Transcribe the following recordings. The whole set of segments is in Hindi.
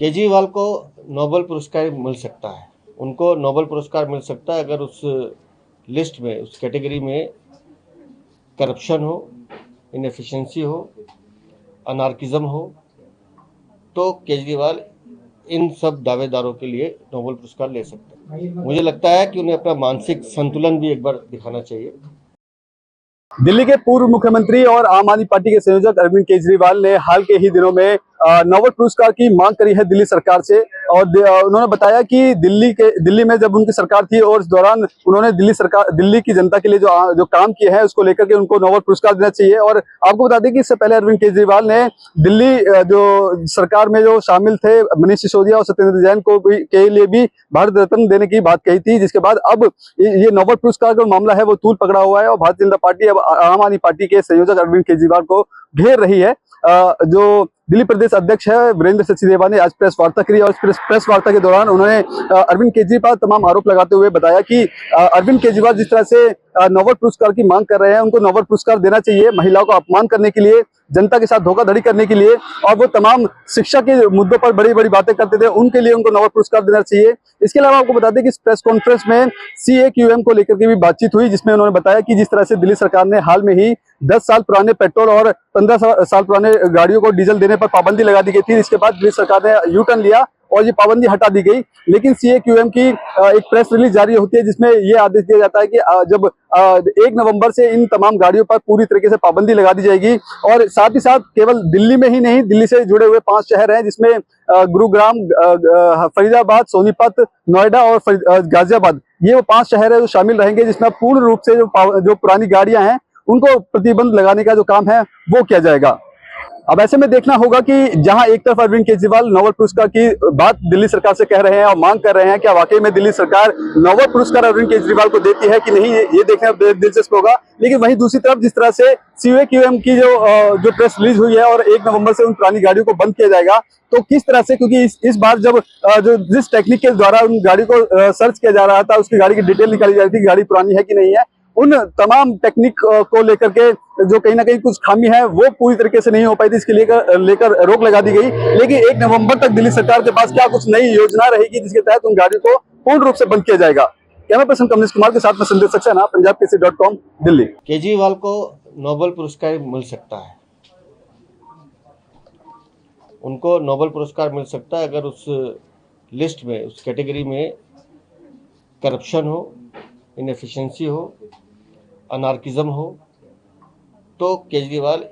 केजरीवाल को नोबेल पुरस्कार मिल सकता है। उनको नोबेल पुरस्कार मिल सकता है अगर उस लिस्ट में, उस कैटेगरी में करप्शन हो, इनएफिशिएंसी हो, अनार्किज्म हो, तो केजरीवाल इन सब दावेदारों के लिए नोबेल पुरस्कार ले सकते हैं। मुझे लगता है कि उन्हें अपना मानसिक संतुलन भी एक बार दिखाना चाहिए। दिल्ली के पूर्व मुख्यमंत्री और आम आदमी पार्टी के संयोजक अरविंद केजरीवाल ने हाल के ही दिनों में नोबेल पुरस्कार की मांग करी है दिल्ली सरकार से। और उन्होंने बताया कि दिल्ली में जब उनकी सरकार थी और इस दौरान उन्होंने दिल्ली की जनता के लिए जो काम किए हैं उसको लेकर के उनको नोबेल पुरस्कार देना चाहिए। और आपको बता दें कि इससे पहले अरविंद केजरीवाल ने दिल्ली जो सरकार में जो शामिल थे मनीष सिसोदिया और सत्येंद्र जैन के लिए भी भारत रत्न देने की बात कही थी, जिसके बाद अब ये नोबेल पुरस्कार का मामला है वो तूल पकड़ा हुआ है और भारतीय जनता पार्टी अब आम आदमी पार्टी के संयोजक अरविंद केजरीवाल को घेर रही है। जो दिल्ली प्रदेश अध्यक्ष है वीरेंद्र सचदेवा ने आज प्रेस वार्ता की और प्रेस वार्ता के दौरान उन्होंने अरविंद केजरीवाल तमाम आरोप लगाते हुए बताया कि अरविंद केजरीवाल जिस तरह से नोबेल पुरस्कार की मांग कर रहे हैं उनको नोबेल पुरस्कार देना चाहिए, महिलाओं का अपमान करने के लिए, जनता के साथ धोखाधड़ी करने के लिए, और वो तमाम शिक्षा के मुद्दों पर बड़ी बड़ी बातें करते थे, उनके लिए उनको नोबेल पुरस्कार देना चाहिए। इसके अलावा आपको बता दें कि इस प्रेस कॉन्फ्रेंस में CAQM को लेकर के भी बातचीत हुई, जिसमें उन्होंने बताया कि जिस तरह से दिल्ली सरकार ने हाल में ही 10 साल पुराने पेट्रोल और 15 साल पुराने गाड़ियों को डीजल देने पर पाबंदी लगा दी गई थी, इसके बाद दिल्ली सरकार ने यू टर्न लिया और ये पाबंदी हटा दी गई। लेकिन CAQM की एक प्रेस रिलीज जारी होती है जिसमें ये आदेश दिया जाता है कि जब 1 नवंबर से इन तमाम गाड़ियों पर पूरी तरीके से पाबंदी लगा दी जाएगी। और साथ ही साथ केवल दिल्ली में ही नहीं, दिल्ली से जुड़े हुए 5 शहर हैं जिसमें गुरुग्राम, फरीदाबाद, सोनीपत, नोएडा और गाजियाबाद, ये वो 5 शहर है जो शामिल रहेंगे, जिसमें पूर्ण रूप से जो पुरानी गाड़ियां हैं उनको प्रतिबंध लगाने का जो काम है वो किया जाएगा। अब ऐसे में देखना होगा कि जहां एक तरफ अरविंद केजरीवाल नोबेल पुरस्कार की बात दिल्ली सरकार से कह रहे हैं और मांग कर रहे हैं, क्या वाकई में दिल्ली सरकार नोबेल पुरस्कार अरविंद केजरीवाल को देती है कि नहीं, ये देखना दिलचस्प होगा। लेकिन वहीं दूसरी तरफ जिस तरह से CAQM की जो प्रेस रिलीज हुई है और 1 नवंबर से उन पुरानी गाड़ियों को बंद किया जाएगा, तो किस तरह से, क्योंकि इस बार जब जिस टेक्निक के द्वारा उन गाड़ी को सर्च किया जा रहा था, उसकी गाड़ी की डिटेल निकाली जा रही थी, गाड़ी पुरानी है कि नहीं है, उन तमाम टेक्निक को लेकर के जो कहीं ना कहीं कुछ खामी है वो पूरी तरीके से नहीं हो पाई थी, इसके लेकर रोक लगा दी गई। लेकिन 1 नवंबर तक दिल्ली सरकार के पास क्या कुछ नई योजना रहेगी जिसके तहत उन गाड़ियों को पूर्ण रूप से बंद किया जाएगा। कैमरा पर्सन कमलेश कुमार के साथ में संदेश सक्सेना, punjabkesari.com, दिल्ली। केजरीवाल को नोबेल पुरस्कार मिल सकता है। उनको नोबेल पुरस्कार मिल सकता है अगर उस लिस्ट में, उस कैटेगरी में करप्शन हो, इनएफिशिएंसी हो, अनार्किज्म हो, तो केजरीवाल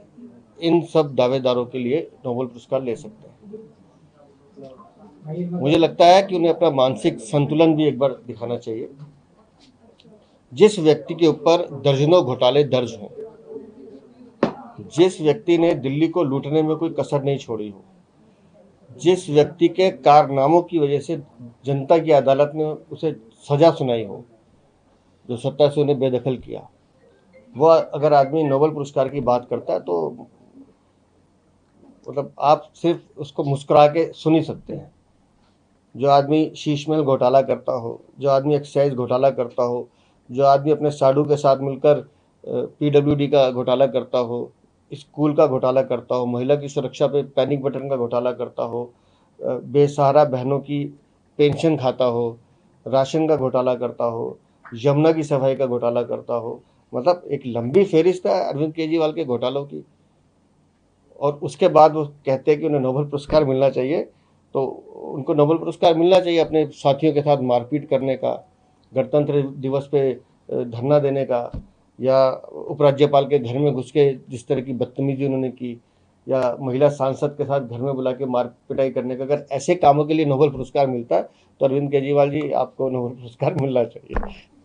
इन सब दावेदारों के लिए नोबेल पुरस्कार ले सकते हैं। मुझे लगता है कि उन्हें अपना मानसिक संतुलन भी एक बार दिखाना चाहिए। जिस व्यक्ति के ऊपर दर्जनों घोटाले दर्ज हों, जिस व्यक्ति ने दिल्ली को लूटने में कोई कसर नहीं छोड़ी हो, जिस व्यक्ति के कारनामों की वजह से जनता की अदालत ने उसे सजा सुनाई हो, जो सत्ता से उन्हें बेदखल किया, वो अगर आदमी नोबेल पुरस्कार की बात करता है तो मतलब आप सिर्फ उसको मुस्कुरा के सुन ही सकते हैं। जो आदमी शीशमहल घोटाला करता हो, जो आदमी एक्साइज घोटाला करता हो, जो आदमी अपने साधु के साथ मिलकर PWD का घोटाला करता हो, स्कूल का घोटाला करता हो, महिला की सुरक्षा पे पैनिक बटन का घोटाला करता हो, बेसहारा बहनों की पेंशन खाता हो, राशन का घोटाला करता हो, यमुना की सफाई का घोटाला करता हो, मतलब एक लंबी फेरिस्त है अरविंद केजरीवाल के घोटालों की, और उसके बाद वो कहते हैं कि उन्हें नोबेल पुरस्कार मिलना चाहिए। तो उनको नोबेल पुरस्कार मिलना चाहिए अपने साथियों के साथ मारपीट करने का, गणतंत्र दिवस पे धरना देने का, या उपराज्यपाल के घर में घुस के जिस तरह की बदतमीजी उन्होंने की, या महिला सांसद के साथ घर में बुला के मार पिटाई करने का। अगर ऐसे कामों के लिए नोबेल पुरस्कार मिलता है तो अरविंद केजरीवाल जी, आपको नोबेल पुरस्कार मिलना चाहिए।